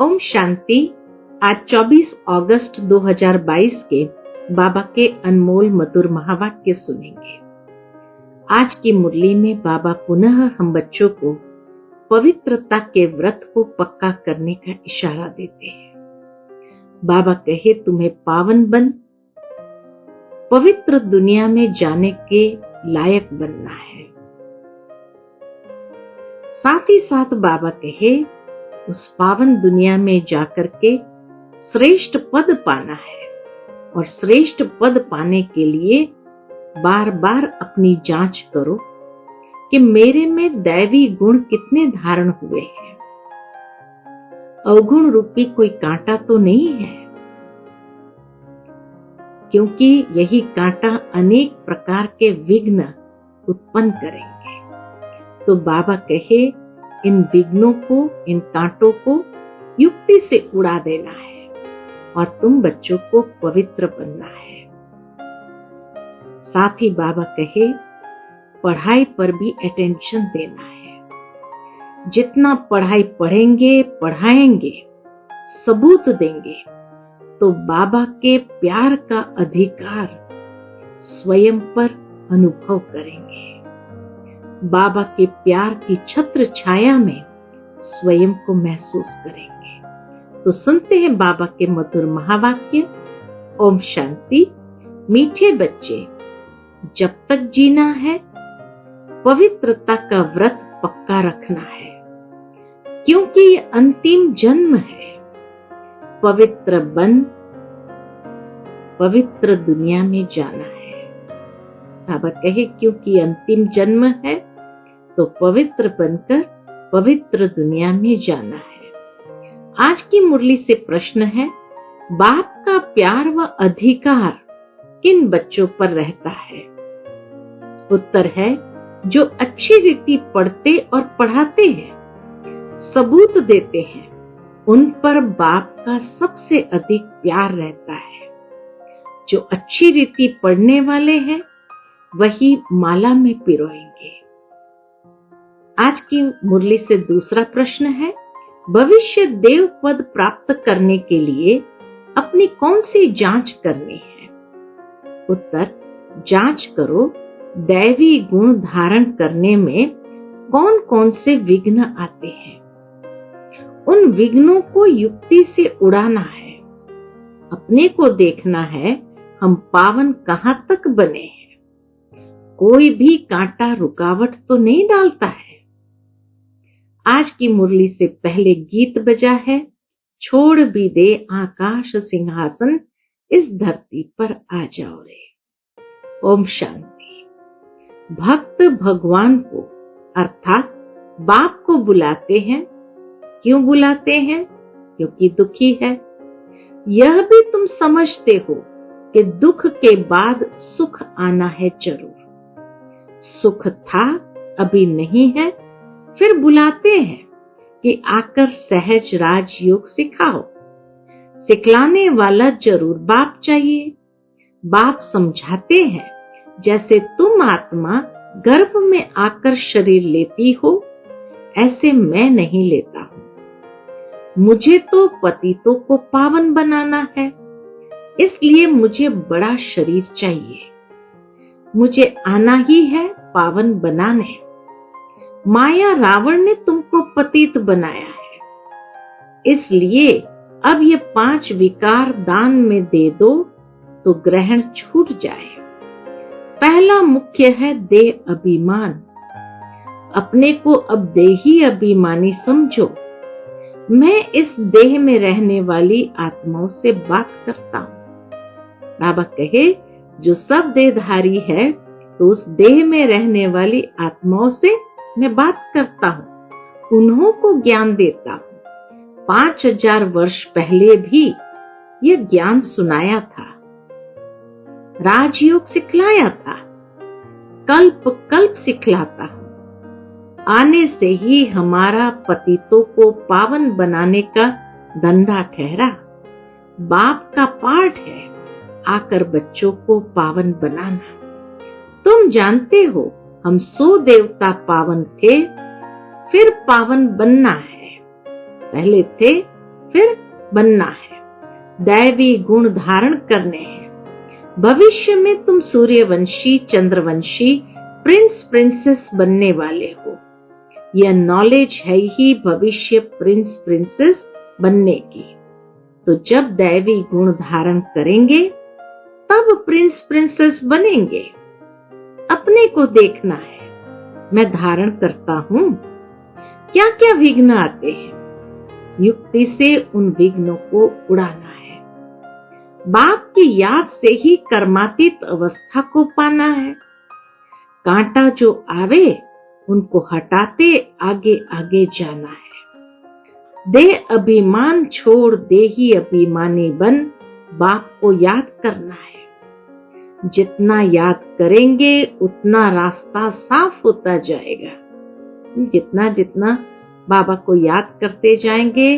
ओम शांति। आज 24 अगस्त 2022 के बाबा के अनमोल मधुर महावाक्य सुनेंगे। आज की मुरली में बाबा पुनः हम बच्चों को पवित्रता के व्रत को पक्का करने का इशारा देते हैं। बाबा कहे, तुम्हें पावन बन पवित्र दुनिया में जाने के लायक बनना है। साथ ही साथ बाबा कहे, उस पावन दुनिया में जाकर के श्रेष्ठ पद पाना है और श्रेष्ठ पद पाने के लिए बार बार अपनी जांच करो कि मेरे में दैवी गुण कितने धारण हुए हैं। अवगुण रूपी कोई कांटा तो नहीं है, क्योंकि यही कांटा अनेक प्रकार के विघ्न उत्पन्न करेंगे। तो बाबा कहे, इन विघ्नों को, इन कांटों को युक्ति से उड़ा देना है और तुम बच्चों को पवित्र बनना है। साथ ही बाबा कहे, पढ़ाई पर भी अटेंशन देना है। जितना पढ़ाई पढ़ेंगे, पढ़ाएंगे, सबूत देंगे, तो बाबा के प्यार का अधिकार स्वयं पर अनुभव करेंगे। बाबा के प्यार की छत्र छाया में स्वयं को महसूस करेंगे। तो सुनते हैं बाबा के मधुर महावाक्य। ओम शांति। मीठे बच्चे, जब तक जीना है पवित्रता का व्रत पक्का रखना है, क्योंकि ये अंतिम जन्म है। पवित्र बन पवित्र दुनिया में जाना है। बाबा कहे, क्योंकि अंतिम जन्म है तो पवित्र बनकर पवित्र दुनिया में जाना है। आज की मुरली से प्रश्न है, बाप का प्यार व अधिकार किन बच्चों पर रहता है? उत्तर है, जो अच्छी रीति पढ़ते और पढ़ाते हैं, सबूत देते हैं, उन पर बाप का सबसे अधिक प्यार रहता है। जो अच्छी रीति पढ़ने वाले हैं वही माला में पिरोएंगे। आज की मुरली से दूसरा प्रश्न है, भविष्य देव पद प्राप्त करने के लिए अपनी कौन सी जांच करनी है? उत्तर, जांच करो दैवी गुण धारण करने में कौन कौन से विघ्न आते हैं। उन विघ्नों को युक्ति से उड़ाना है। अपने को देखना है, हम पावन कहां तक बने हैं। कोई भी कांटा रुकावट तो नहीं डालता है। आज की मुरली से पहले गीत बजा है, छोड़ भी दे आकाश सिंहासन, इस धरती पर आ जाओ रे। ओम शांति। भक्त भगवान को अर्थात बाप को बुलाते हैं। क्यों बुलाते हैं? क्योंकि दुखी है। यह भी तुम समझते हो कि दुख के बाद सुख आना है जरूर। सुख था, अभी नहीं है, फिर बुलाते हैं कि आकर सहज राजयोग सिखाओ। सिखलाने वाला जरूर बाप चाहिए। बाप समझाते हैं, जैसे तुम आत्मा गर्भ में आकर शरीर लेती हो, ऐसे मैं नहीं लेता हूं। मुझे तो पतितों को पावन बनाना है, इसलिए मुझे बड़ा शरीर चाहिए। मुझे आना ही है पावन बनाने। माया रावण ने तुमको पतित बनाया है, इसलिए अब ये 5 विकार दान में दे दो तो ग्रहण छूट जाए। पहला मुख्य है देह अभिमान। अपने को अब देही अभिमानी समझो। मैं इस देह में रहने वाली आत्माओं से बात करता हूँ। बाबा कहे, जो सब देहधारी है तो उस देह में रहने वाली आत्माओं से मैं बात करता हूँ, उन्हों को ज्ञान देता हूँ। 5000 वर्ष पहले भी ये ज्ञान सुनाया था, राजयोग सिखलाया था, कल्प कल्प सिखलाता हूँ। आने से ही हमारा पतितों को पावन बनाने का धंधा ठहरा। बाप का पाठ है आकर बच्चों को पावन बनाना। तुम जानते हो, हम 100 देवता पावन थे, फिर पावन बनना है। पहले थे, फिर बनना है, दैवी गुण धारण करने हैं। भविष्य में तुम सूर्यवंशी, चंद्रवंशी, प्रिंस प्रिंसेस बनने वाले हो। यह नॉलेज है ही भविष्य प्रिंस प्रिंसेस बनने की। तो जब दैवी गुण धारण करेंगे तब प्रिंस प्रिंसेस बनेंगे। अपने को देखना है, मैं धारण करता हूँ, क्या क्या विघ्न आते हैं, युक्ति से उन विघ्नों को उड़ाना है। बाप की याद से ही कर्मातीत अवस्था को पाना है। कांटा जो आवे उनको हटाते आगे आगे जाना है। दे अभिमान छोड़ दे ही अभिमानी बन, बाप को याद करना है। जितना याद करेंगे उतना रास्ता साफ होता जाएगा। जितना जितना बाबा को याद करते जाएंगे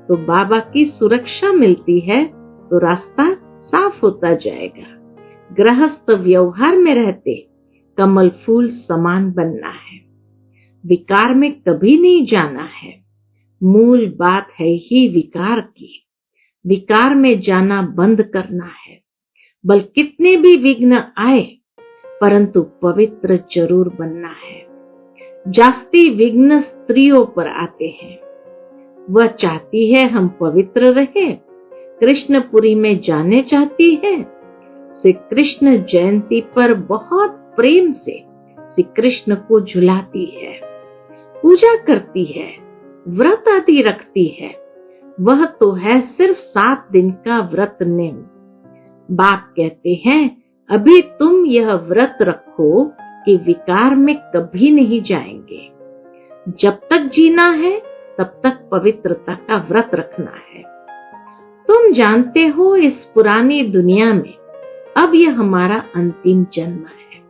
तो बाबा की सुरक्षा मिलती है, तो रास्ता साफ होता जाएगा। गृहस्थ व्यवहार में रहते कमल फूल समान बनना है। विकार में कभी नहीं जाना है। मूल बात है ही विकार की। विकार में जाना बंद करना है। बल कितने भी विघ्न आए परंतु पवित्र जरूर बनना है। जास्ती विघ्न स्त्रियों पर आते हैं। वह चाहती है हम पवित्र रहे, कृष्णपुरी में जाने चाहती है। श्री कृष्ण जयंती पर बहुत प्रेम से श्री कृष्ण को झुलाती है, पूजा करती है, व्रत आदि रखती है। वह तो है सिर्फ 7 दिन का व्रत नेम। बाप कहते हैं अभी तुम यह व्रत रखो कि विकार में कभी नहीं जाएंगे। जब तक जीना है तब तक पवित्रता का व्रत रखना है। तुम जानते हो इस पुरानी दुनिया में अब यह हमारा अंतिम जन्म है।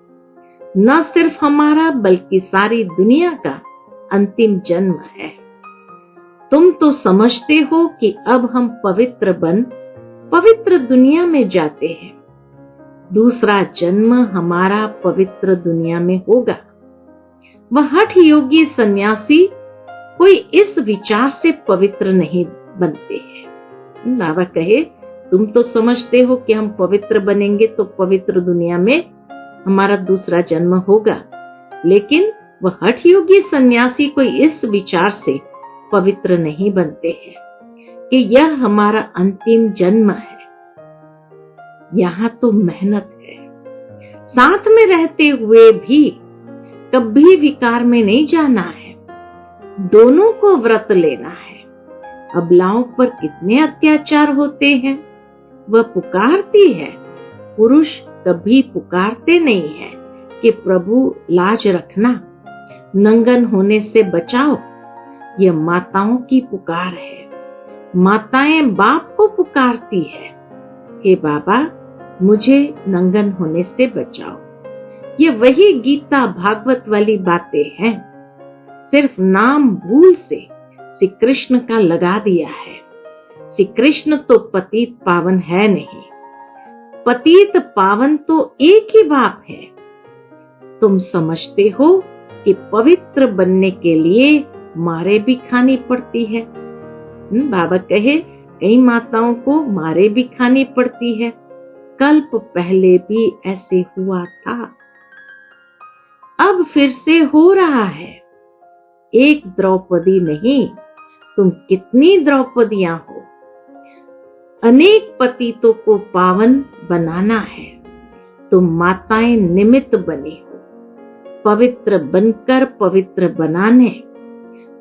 न सिर्फ हमारा बल्कि सारी दुनिया का अंतिम जन्म है। तुम तो समझते हो कि अब हम पवित्र बन पवित्र दुनिया में जाते हैं। दूसरा जन्म हमारा पवित्र दुनिया में होगा। वह हठ योगी सन्यासी कोई इस विचार से पवित्र नहीं बनते हैं। बाबा कहे तुम तो समझते हो कि हम पवित्र बनेंगे तो पवित्र दुनिया में हमारा दूसरा जन्म होगा, लेकिन वह हठ योगी सन्यासी कोई इस विचार से पवित्र नहीं बनते हैं कि यह हमारा अंतिम जन्म है। यहाँ तो मेहनत है। साथ में रहते हुए भी कभी विकार में नहीं जाना है। दोनों को व्रत लेना है। अबलाओं पर कितने अत्याचार होते हैं। वह पुकारती है, पुरुष कभी पुकारते नहीं है कि प्रभु लाज रखना, नंगन होने से बचाओ। यह माताओं की पुकार है। माताएं बाप को पुकारती है, हे बाबा मुझे नंगन होने से बचाओ। ये वही गीता भागवत वाली बातें हैं। सिर्फ नाम भूल से श्री कृष्ण का लगा दिया है। श्री कृष्ण तो पतित पावन है नहीं। पतित पावन तो एक ही बाप है। तुम समझते हो कि पवित्र बनने के लिए मारे भी खानी पड़ती है। बाबा कहे कई माताओं को मारे भी खानी पड़ती है। कल्प पहले भी ऐसे हुआ था, अब फिर से हो रहा है। एक द्रौपदी नहीं, तुम कितनी द्रौपदियां हो। अनेक पतितों को पावन बनाना है। तुम माताएं निमित्त बनी हो पवित्र बनकर पवित्र बनाने।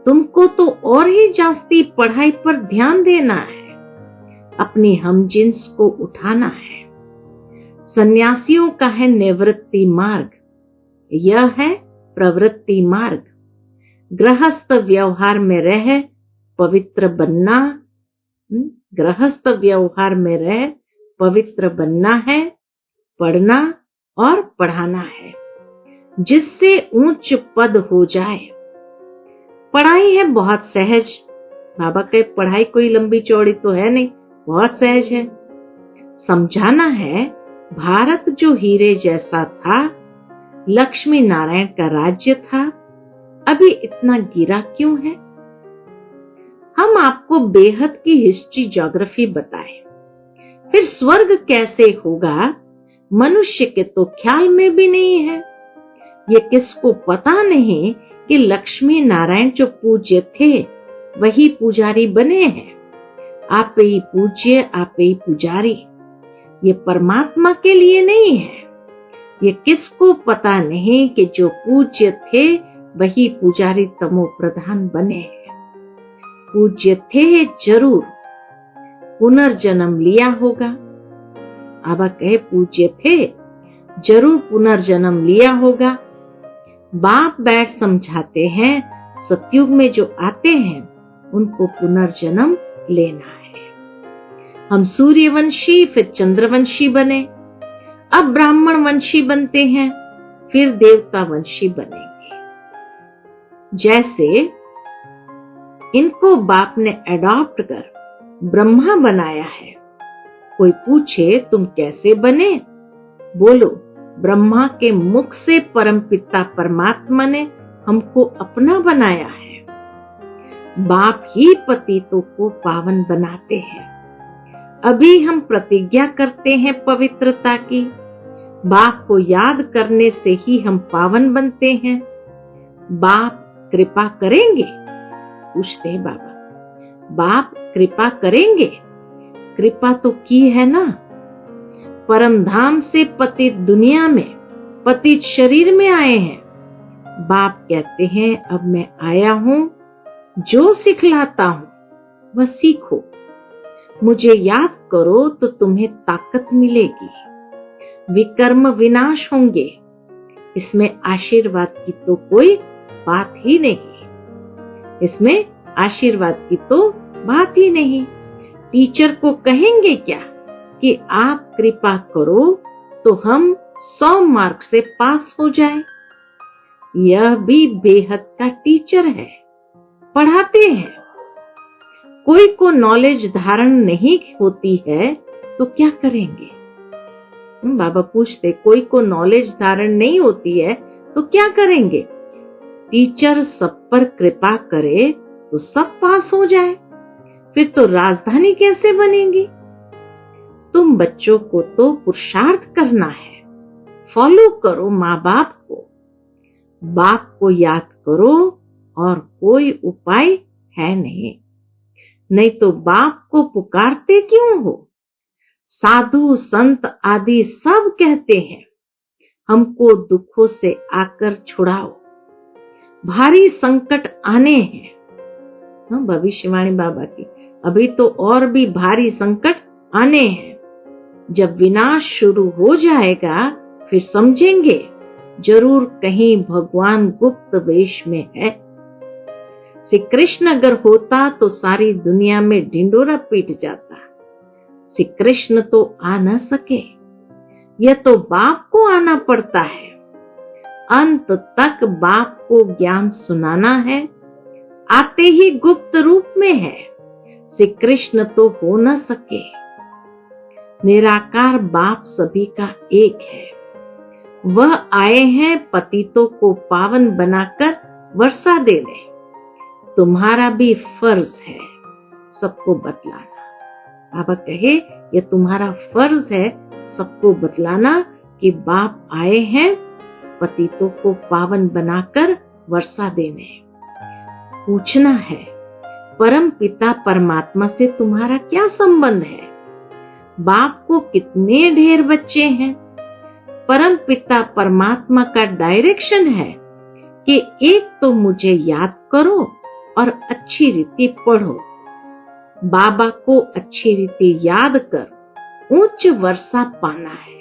तुमको तो और ही जास्ती पढ़ाई पर ध्यान देना है। अपनी हमजिन्स को उठाना है। सन्यासियों का है निवृत्ति मार्ग, यह है प्रवृत्ति मार्ग। गृहस्थ व्यवहार में रह पवित्र बनना, गृहस्थ व्यवहार में रह पवित्र बनना है, पढ़ना और पढ़ाना है, जिससे ऊंच पद हो जाए। पढ़ाई है बहुत सहज। बाबा के पढ़ाई कोई लंबी चौड़ी तो है नहीं, बहुत सहज है। समझाना है भारत जो हीरे जैसा था, लक्ष्मी नारायण का राज्य था, अभी इतना गिरा क्यों है। हम आपको बेहद की हिस्ट्री ज्योग्राफी बताएं। फिर स्वर्ग कैसे होगा, मनुष्य के तो ख्याल में भी नहीं है। ये किसको पता नहीं कि लक्ष्मी नारायण जो पूज्य थे वही पुजारी बने हैं। आप ही पूज्य, आप ही पुजारी। ये परमात्मा के लिए नहीं है। ये किसको पता नहीं कि जो पूज्य थे वही पुजारी तमो प्रधान बने हैं। पूज्य थे जरूर, पुनर्जन्म लिया होगा। बाबा कहे पूज्य थे जरूर पुनर्जन्म लिया होगा। बाप बैठ समझाते हैं, सतयुग में जो आते हैं उनको पुनर्जन्म लेना है। हम सूर्यवंशी फिर चंद्रवंशी बने, अब ब्राह्मण वंशी बनते हैं, फिर देवता वंशी बनेंगे। जैसे इनको बाप ने अडॉप्ट कर ब्रह्मा बनाया है। कोई पूछे तुम कैसे बने, बोलो ब्रह्मा के मुख से परमपिता परमात्मा ने हमको अपना बनाया है। बाप ही पतितों को पावन बनाते हैं। अभी हम प्रतिज्ञा करते हैं पवित्रता की। बाप को याद करने से ही हम पावन बनते हैं। बाप कृपा करेंगे, पूछते हैं बाबा। बाप कृपा करेंगे? कृपा तो की है ना। परम धाम से पतित दुनिया में, पतित शरीर में आए हैं। बाप कहते हैं अब मैं आया हूं, जो सिखलाता हूं वह सीखो। मुझे याद करो तो तुम्हें ताकत मिलेगी। विकर्म विनाश होंगे। इसमें आशीर्वाद की तो कोई बात ही नहीं। इसमें आशीर्वाद की तो बात ही नहीं। टीचर को कहेंगे क्या कि आप कृपा करो तो हम 100 मार्क से पास हो जाए। यह भी बेहद का टीचर है, पढ़ाते हैं। कोई को नॉलेज धारण नहीं होती है तो क्या करेंगे? बाबा पूछते, कोई को नॉलेज धारण नहीं होती है तो क्या करेंगे? टीचर सब पर कृपा करे तो सब पास हो जाए, फिर तो राजधानी कैसे बनेगी? तुम बच्चों को तो पुरुषार्थ करना है। फॉलो करो माँ बाप को, बाप को याद करो और कोई उपाय है नहीं। नहीं तो बाप को पुकारते क्यों हो? साधु संत आदि सब कहते हैं हमको दुखों से आकर छुड़ाओ, भारी संकट आने हैं। भविष्यवाणी बाबा की, अभी तो और भी भारी संकट आने हैं। जब विनाश शुरू हो जाएगा फिर समझेंगे जरूर कहीं भगवान गुप्त वेश में है। श्री कृष्ण अगर होता तो सारी दुनिया में ढिंडोरा पीट जाता। श्री कृष्ण तो आ न सके, यह तो बाप को आना पड़ता है। अंत तक बाप को ज्ञान सुनाना है। आते ही गुप्त रूप में है, श्री कृष्ण तो हो न सके। निराकार बाप सभी का एक है। वह आए हैं पतितों को पावन बनाकर वर्षा देने। तुम्हारा भी फर्ज है सबको बतलाना। बाबा कहे यह तुम्हारा फर्ज है सबको बतलाना कि बाप आए हैं पतितों को पावन बनाकर वर्षा देने। पूछना है परम पिता परमात्मा से तुम्हारा क्या संबंध है? बाप को कितने ढेर बच्चे हैं? परम पिता परमात्मा का डायरेक्शन है कि एक तो मुझे याद करो और अच्छी रीति पढ़ो। बाबा को अच्छी रीति याद कर उच्च वर्षा पाना है।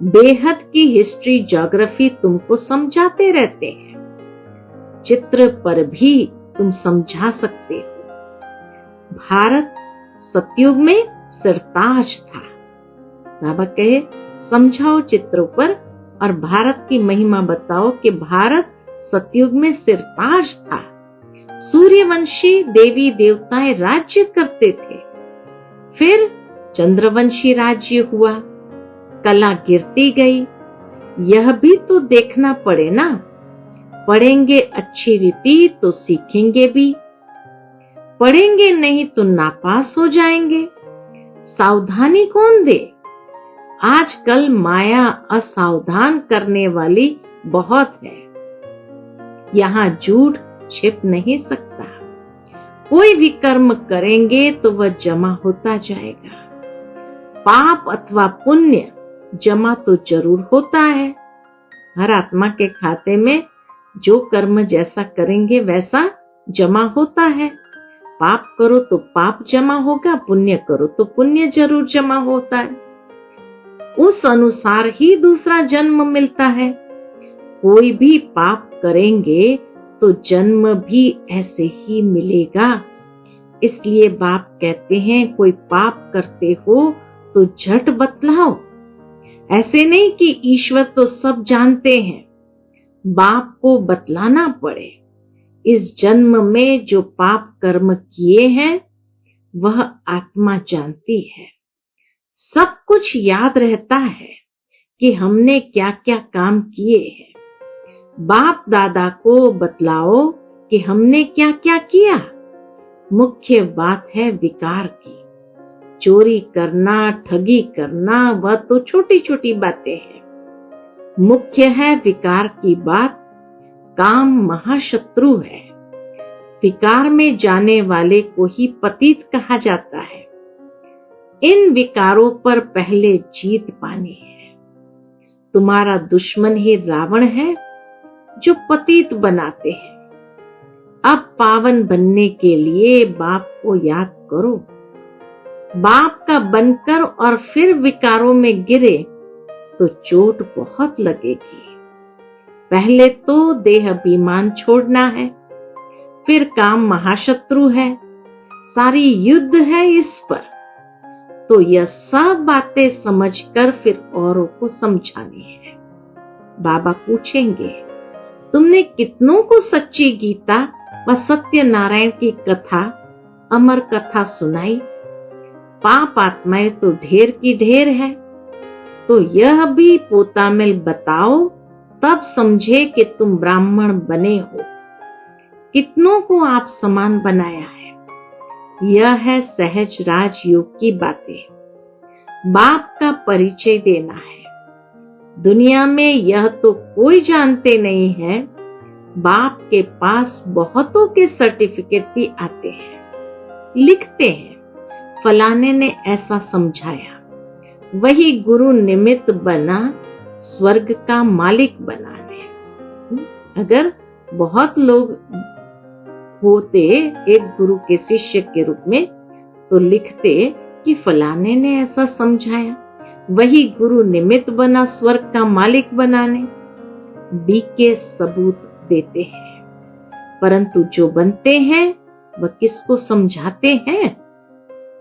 बेहद की हिस्ट्री ज्योग्राफी तुमको समझाते रहते हैं। चित्र पर भी तुम समझा सकते हो। भारत सतयुग में सिरताज था। बाबा कहे समझाओ चित्रों पर और भारत की महिमा बताओ कि भारत सतयुग में सिरताज था। सूर्यवंशी देवी देवताएं राज्य करते थे। फिर चंद्रवंशी राज्य हुआ, कला गिरती गई। यह भी तो देखना पड़े ना। पढ़ेंगे अच्छी रीति तो सीखेंगे भी। पढ़ेंगे नहीं तो नापास हो जाएंगे। सावधानी कौन दे? आजकल माया असावधान करने वाली बहुत है। यहाँ झूठ छिप नहीं सकता। कोई भी कर्म करेंगे तो वह जमा होता जाएगा। पाप अथवा पुण्य जमा तो जरूर होता है। हर आत्मा के खाते में जो कर्म जैसा करेंगे वैसा जमा होता है। पाप करो तो पाप जमा होगा, पुण्य करो तो पुण्य जरूर जमा होता है। उस अनुसार ही दूसरा जन्म मिलता है। कोई भी पाप करेंगे तो जन्म भी ऐसे ही मिलेगा। इसलिए बाप कहते हैं कोई पाप करते हो तो झट बतलाओ। ऐसे नहीं कि ईश्वर तो सब जानते हैं, बाप को बतलाना पड़े। इस जन्म में जो पाप कर्म किए हैं वह आत्मा जानती है। सब कुछ याद रहता है कि हमने क्या क्या काम किए हैं। बाप दादा को बतलाओ कि हमने क्या क्या किया। मुख्य बात है विकार की। चोरी करना, ठगी करना वह तो छोटी छोटी बातें हैं। मुख्य है विकार की बात। काम महाशत्रु है। विकार में जाने वाले को ही पतित कहा जाता है। इन विकारों पर पहले जीत पानी है। तुम्हारा दुश्मन ही रावण है जो पतित बनाते हैं। अब पावन बनने के लिए बाप को याद करो। बाप का बनकर और फिर विकारों में गिरे तो चोट बहुत लगेगी। पहले तो देह अभिमान छोड़ना है, फिर काम महाशत्रु है, सारी युद्ध है इस पर। तो यह सब बातें समझकर फिर औरों को समझानी है। बाबा पूछेंगे, तुमने कितनों को सच्ची गीता व सत्यनारायण की कथा, अमर कथा सुनाई? पाप आत्माएं तो ढेर की ढेर है। तो यह भी पोतामिल बताओ, तब समझे कि तुम ब्राह्मण बने हो। कितनों को आप समान बनाया है। यह है सहज राजयोग की बातें। बाप का परिचय देना है। दुनिया में यह तो कोई जानते नहीं है, बाप के पास बहुतों के सर्टिफिकेट भी आते हैं, लिखते हैं फलाने ने ऐसा समझाया। वही गुरु निमित्त बना स्वर्ग का मालिक बनाने। अगर बहुत लोग होते एक गुरु के शिष्य के रूप में तो लिखते कि फलाने ने ऐसा समझाया। वही गुरु निमित्त बना स्वर्ग का मालिक बनाने। बी के सबूत देते हैं, परंतु जो बनते हैं वह किसको समझाते हैं?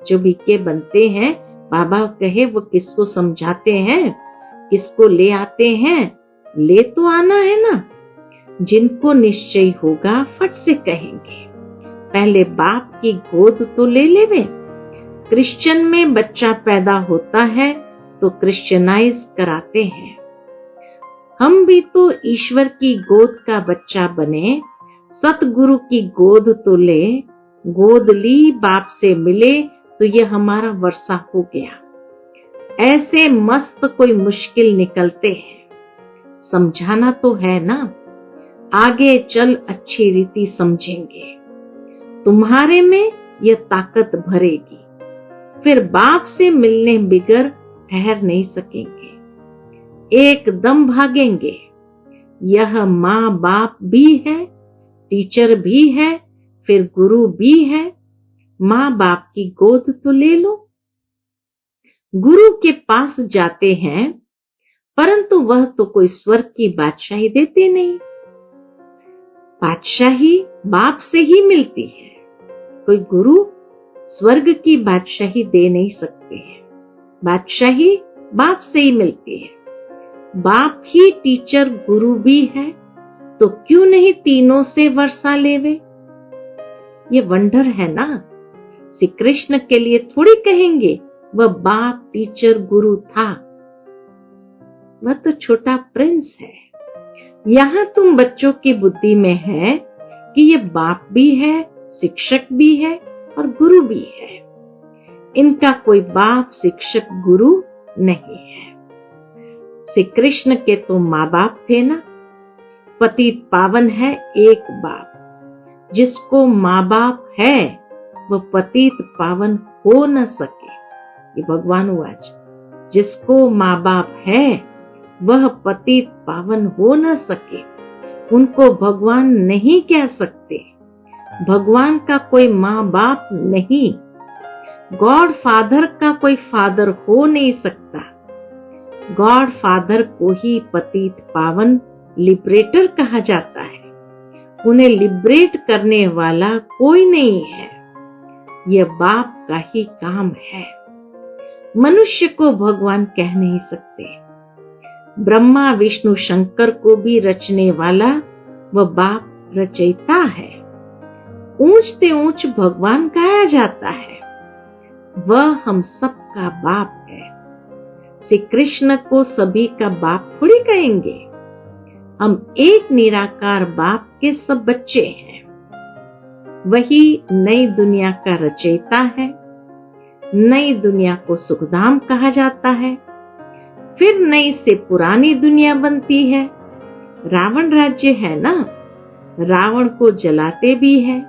जो बीके बनते हैं, बाबा कहे वो किसको समझाते हैं, किसको ले आते हैं? ले तो आना है ना। जिनको निश्चय होगा फट से कहेंगे, पहले बाप की गोद तो ले लेवे। क्रिश्चियन में बच्चा पैदा होता है तो क्रिश्चियनाइज कराते हैं। हम भी तो ईश्वर की गोद का बच्चा बने, सतगुरु की गोद तो ले। गोद ली, बाप से मिले तो ये हमारा वर्षा हो गया। ऐसे मस्त कोई मुश्किल निकलते हैं। समझाना तो है ना। आगे चल अच्छी रीति समझेंगे। तुम्हारे में यह ताकत भरेगी। फिर बाप से मिलने बिगर ठहर नहीं सकेंगे, एकदम भागेंगे। यह माँ बाप भी है, टीचर भी है, फिर गुरु भी है। माँ बाप की गोद तो ले लो। गुरु के पास जाते हैं, परंतु वह तो कोई स्वर्ग की बादशाही देते नहीं। बादशाही बाप से ही मिलती है। कोई गुरु स्वर्ग की बादशाही दे नहीं सकते हैं। बादशाही बाप से ही मिलती है। बाप ही टीचर गुरु भी है, तो क्यों नहीं तीनों से वर्षा लेवे? ये वंडर है ना। श्री कृष्ण के लिए थोड़ी कहेंगे वह बाप टीचर गुरु था। वह तो छोटा प्रिंस है। यहाँ तुम बच्चों की बुद्धि में है कि ये बाप भी है, शिक्षक भी है, और गुरु भी है। इनका कोई बाप, शिक्षक, गुरु नहीं है। श्री कृष्ण के तो माँ बाप थे ना। पतित पावन है एक बाप। जिसको माँ बाप है वह पतित पावन हो न सके। ये भगवान वाच। जिसको माँ बाप है वह पतित पावन हो न सके। उनको भगवान नहीं कह सकते। भगवान का कोई माँ बाप नहीं। गॉड फादर का कोई फादर हो नहीं सकता। गॉड फादर को ही पतित पावन लिबरेटर कहा जाता है। उन्हें लिबरेट करने वाला कोई नहीं है। यह बाप का ही काम है। मनुष्य को भगवान कह नहीं सकते। ब्रह्मा, विष्णु, शंकर को भी रचने वाला वह बाप रचयिता है। ऊंचते ऊंच भगवान गाया जाता है। वह हम सबका बाप है। श्री कृष्ण को सभी का बाप थोड़ी कहेंगे। हम एक निराकार बाप के सब बच्चे हैं। वही नई दुनिया का रचयिता है। नई दुनिया को सुखधाम कहा जाता है। फिर नई से पुरानी दुनिया बनती है। रावण राज्य है ना। रावण को जलाते भी है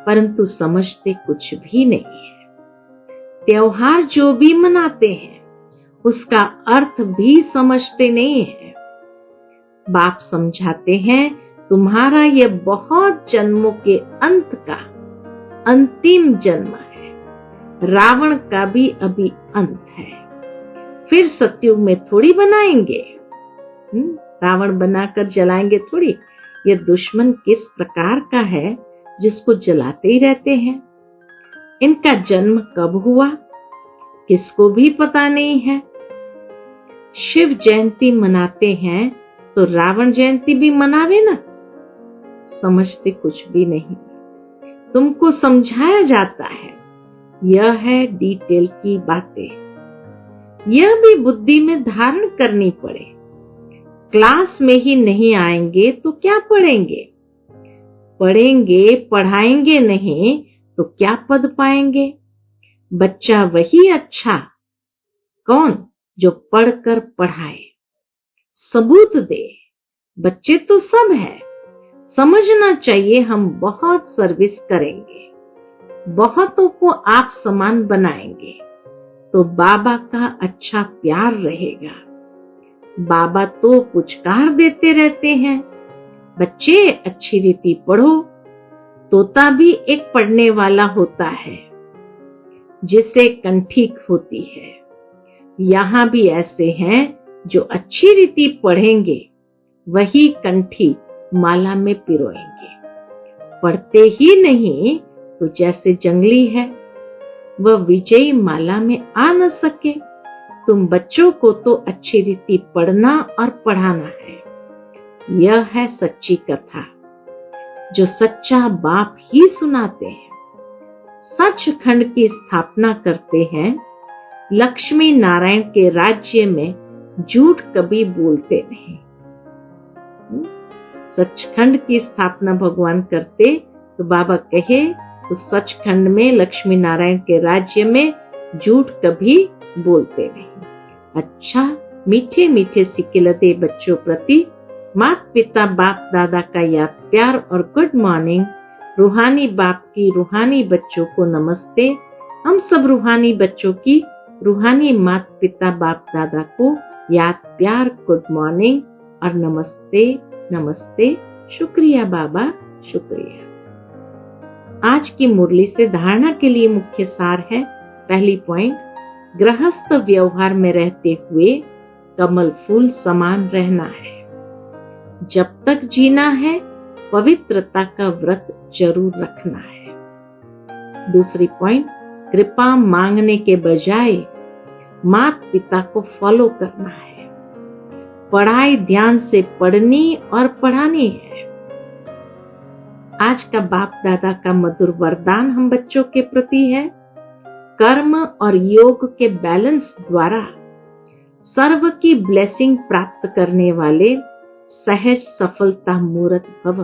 परंतु समझते कुछ भी नहीं है। त्योहार जो भी मनाते हैं उसका अर्थ भी समझते नहीं है। बाप समझाते हैं तुम्हारा यह बहुत जन्मों के अंत का अंतिम जन्म है। रावण का भी अभी अंत है। फिर सतयुग में थोड़ी बनाएंगे। रावण बनाकर जलाएंगे थोड़ी। ये दुश्मन किस प्रकार का है जिसको जलाते ही रहते हैं। इनका जन्म कब हुआ किसको भी पता नहीं है। शिव जयंती मनाते हैं तो रावण जयंती भी मनावे ना। समझते कुछ भी नहीं। तुमको समझाया जाता है। यह है डिटेल की बातें। यह भी बुद्धि में धारण करनी पड़े। क्लास में ही नहीं आएंगे तो क्या पढ़ेंगे। पढ़ेंगे पढ़ाएंगे नहीं तो क्या पद पाएंगे। बच्चा वही अच्छा कौन जो पढ़कर पढ़ाए, सबूत दे। बच्चे तो सब है। समझना चाहिए हम बहुत सर्विस करेंगे, बहुतों को आप समान बनाएंगे तो बाबा का अच्छा प्यार रहेगा। बाबा तो पुचकार देते रहते हैं, बच्चे अच्छी रीति पढ़ो। तोता भी एक पढ़ने वाला होता है जिसे कंठीक होती है। यहाँ भी ऐसे हैं जो अच्छी रीति पढ़ेंगे वही कंठी माला में पिरोएंगे। पढ़ते ही नहीं तो जैसे जंगली है वह विजयी माला में आ न सके। तुम बच्चों को तो अच्छी रीति पढ़ना और पढ़ाना है। यह है सच्ची कथा जो सच्चा बाप ही सुनाते हैं। सचखंड की स्थापना करते हैं। लक्ष्मी नारायण के राज्य में झूठ कभी बोलते नहीं। सचखंड की स्थापना भगवान करते तो बाबा कहे तो सचखंड में लक्ष्मी नारायण के राज्य में झूठ कभी बोलते नहीं। अच्छा मीठे मीठे सिकिलते बच्चों प्रति माता पिता बाप दादा का याद प्यार और गुड मॉर्निंग। रूहानी बाप की रूहानी बच्चों को नमस्ते। हम सब रूहानी बच्चों की रूहानी माता पिता बाप दादा को याद प्यार गुड मॉर्निंग और नमस्ते नमस्ते। शुक्रिया बाबा शुक्रिया। आज की मुरली से धारणा के लिए मुख्य सार है। पहली पॉइंट, गृहस्थ व्यवहार में रहते हुए कमल फूल समान रहना है। जब तक जीना है पवित्रता का व्रत जरूर रखना है। दूसरी पॉइंट, कृपा मांगने के बजाय माता पिता को फॉलो करना है। पढ़ाई ध्यान से पढ़नी और पढ़ानी है। आज का बाप दादा का मधुर वरदान हम बच्चों के प्रति है। कर्म और योग के बैलेंस द्वारा सर्व की ब्लेसिंग प्राप्त करने वाले सहज सफलता मूर्त भव।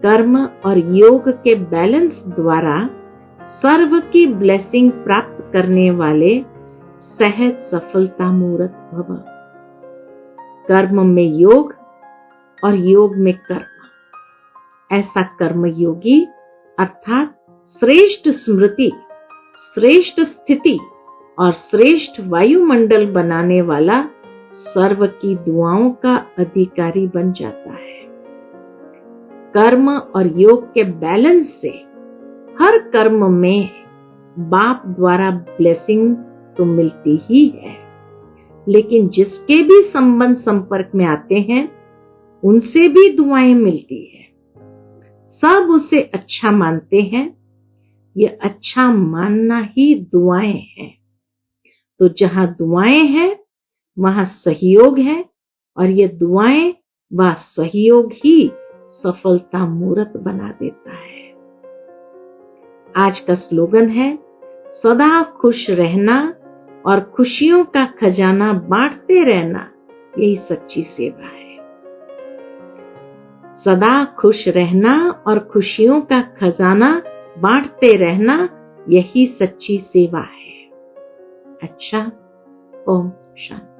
कर्म और योग के बैलेंस द्वारा सर्व की ब्लेसिंग प्राप्त करने वाले सहज सफलता मूर्त भव। कर्म में योग और योग में कर्म, ऐसा कर्मयोगी अर्थात श्रेष्ठ स्मृति, श्रेष्ठ स्थिति और श्रेष्ठ वायुमंडल बनाने वाला सर्व की दुआओं का अधिकारी बन जाता है। कर्म और योग के बैलेंस से हर कर्म में बाप द्वारा ब्लेसिंग तो मिलती ही है, लेकिन जिसके भी संबंध संपर्क में आते हैं उनसे भी दुआएं मिलती है। सब उसे अच्छा मानते हैं। ये अच्छा मानना ही दुआएं हैं। तो जहां दुआएं हैं वहां सहयोग है, और ये दुआएं व सहयोग ही सफलता मूर्त बना देता है। आज का स्लोगन है, सदा खुश रहना और खुशियों का खजाना बांटते रहना, यही सच्ची सेवा है। सदा खुश रहना और खुशियों का खजाना बांटते रहना, यही सच्ची सेवा है। अच्छा, ओम शांति।